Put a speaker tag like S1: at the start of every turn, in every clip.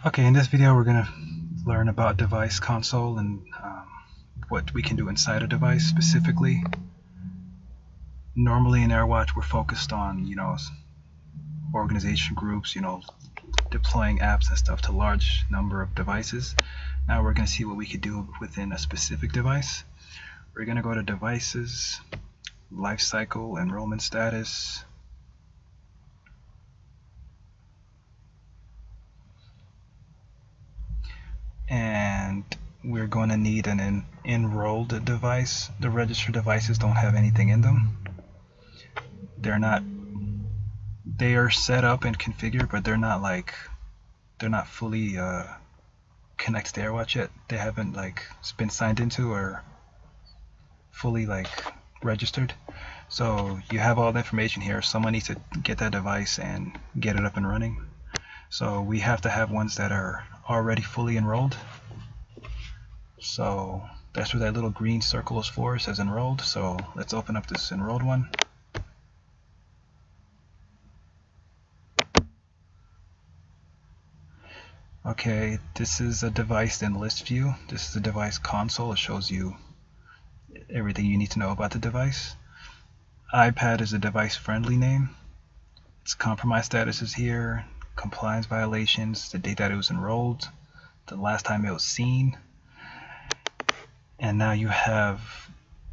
S1: Okay, in this video we're going to learn about device console and what we can do inside a device specifically. Normally in AirWatch we're focused on, organization groups, deploying apps and stuff to large number of devices. Now we're going to see what we could do within a specific device. We're going to go to Devices, Lifecycle, Enrollment Status. And we're going to need an enrolled device. The registered devices don't have anything in them. They are set up and configured, but they're not fully connected to AirWatch yet. They haven't been signed into or fully registered. So you have all the information here. Someone needs to get that device and get it up and running. So we have to have ones that are already fully enrolled. So that's what that little green circle is for. It says enrolled. So let's open up this enrolled one. Okay, this is a device in list view. This is the device console. It shows you everything you need to know about the device. iPad is a device friendly name. Its compromise status is here. Compliance violations, the date that it was enrolled, the last time it was seen, and now you have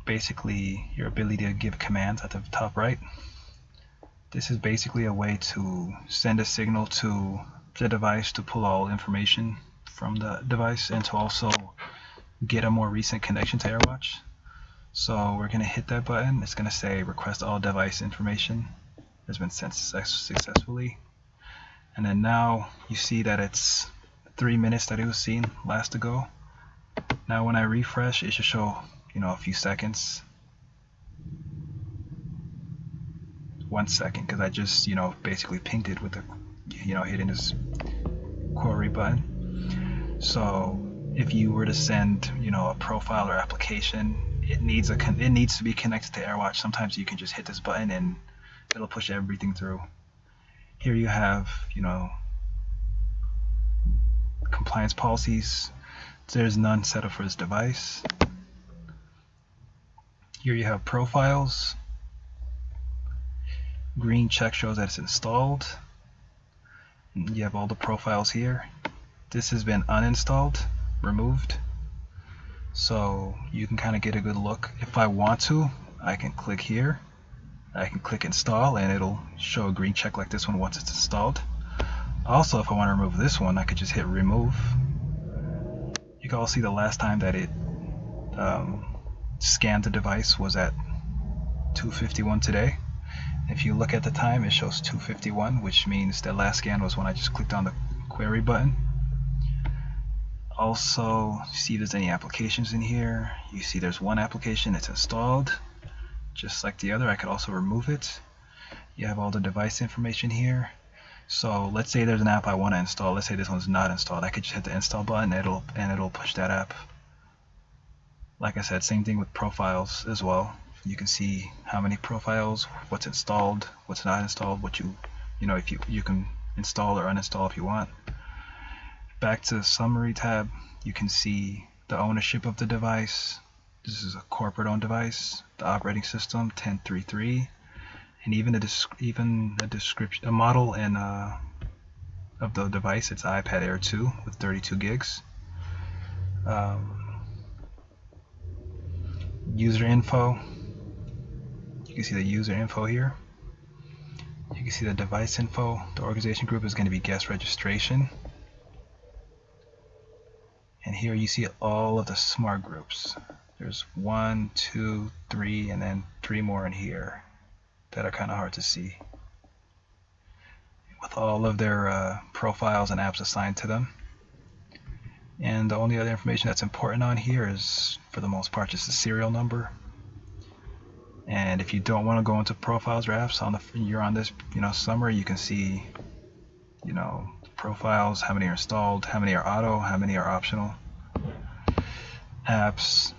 S1: basically your ability to give commands at the top right. This is basically a way to send a signal to the device to pull all information from the device and to also get a more recent connection to AirWatch. So we're going to hit that button. It's going to say request all device information has been sent successfully. And then now you see that it's 3 minutes that it was seen last ago. Now when I refresh, it should show, a few seconds. 1 second, because I just, basically pinged it with the, hitting this query button. So if you were to send, a profile or application, it needs to be connected to AirWatch. Sometimes you can just hit this button and it'll push everything through. Here you have, compliance policies. There's none set up for this device. Here you have profiles. Green check shows that it's installed. And you have all the profiles here. This has been uninstalled, removed. So you can kind of get a good look. If I want to, I can click here. I can click install and it'll show a green check like this one once it's installed. Also, if I want to remove this one, I could just hit remove. You can all see the last time that it scanned the device was at 2:51 today. If you look at the time, it shows 2:51, which means the last scan was when I just clicked on the query button. Also, see if there's any applications in here. You see there's one application that's installed. Just like the other, I could also remove it. You have all the device information here. So let's say there's an app I want to install. Let's say this one's not installed. I could just hit the install button and it'll push that app. Like I said, same thing with profiles as well. You can see how many profiles, what's installed, what's not installed, what if you can install or uninstall if you want. Back to the summary tab, you can see the ownership of the device. This is a corporate owned device, the operating system 10.3.3, and even a description, a model and of the device. It's iPad Air 2 with 32 gigs. User info. You can see the user info here. You can see the device info. The organization group is going to be guest registration. And here you see all of the smart groups. There's 1, 2, 3, and then 3 more in here that are kind of hard to see, with all of their profiles and apps assigned to them. And the only other information that's important on here is, for the most part, just the serial number. And if you don't want to go into profiles or apps, you're on this summary, you can see profiles, how many are installed, how many are auto, how many are optional, apps,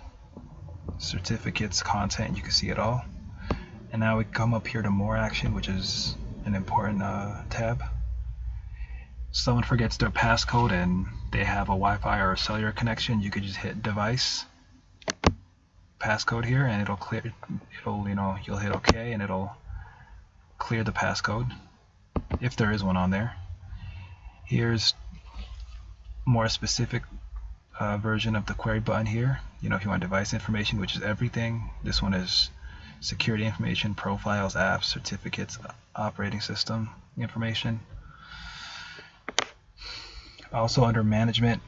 S1: certificates, content. You can see it all. And now we come up here to more action, which is an important tab. someone forgets their passcode and they have a Wi-Fi or a cellular connection, you could just hit device passcode here and it'll clear, you'll hit OK and it'll clear the passcode if there is one on there. Here's more specific version of the query button here. If you want device information, which is everything. This one is security information, profiles, apps, certificates, operating system information. Also under management,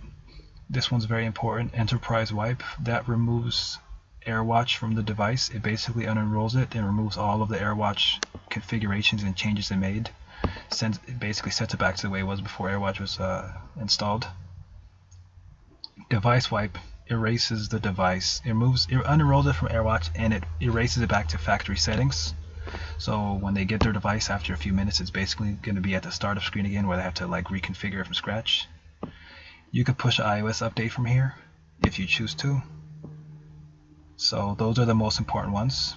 S1: this one's very important, enterprise wipe. That removes AirWatch from the device. It basically unenrolls it and removes all of the AirWatch configurations and changes it made. It basically sets it back to the way it was before AirWatch was installed. Device wipe erases the device. It unenrolls it from AirWatch and it erases it back to factory settings. So when they get their device after a few minutes, it's basically going to be at the startup screen again where they have to reconfigure it from scratch. You could push an iOS update from here if you choose to. So those are the most important ones.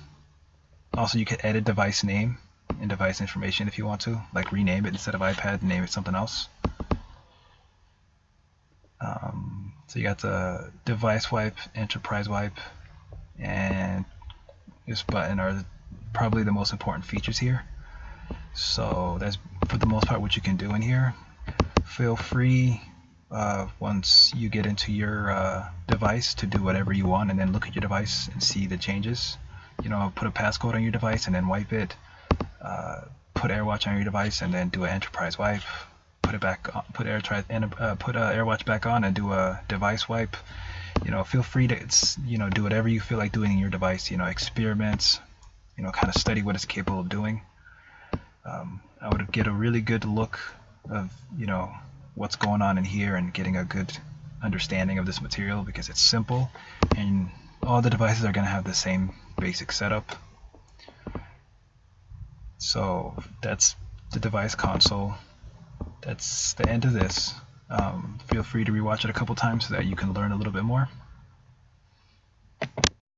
S1: Also, you can edit device name and device information if you want to, rename it instead of iPad, name it something else. So you got the device wipe, enterprise wipe, and this button are probably the most important features here. So that's for the most part what you can do in here. Feel free once you get into your device to do whatever you want and then look at your device and see the changes. Put a passcode on your device and then wipe it. Put AirWatch on your device and then do an enterprise wipe. Put it back on, put AirWatch back on and do a device wipe. Feel free to do whatever you feel like doing in your device. Experiments. Kind of study what it's capable of doing. I would get a really good look of what's going on in here and getting a good understanding of this material, because it's simple and all the devices are going to have the same basic setup. So that's the device console. That's the end of this. Feel free to rewatch it a couple times so that you can learn a little bit more.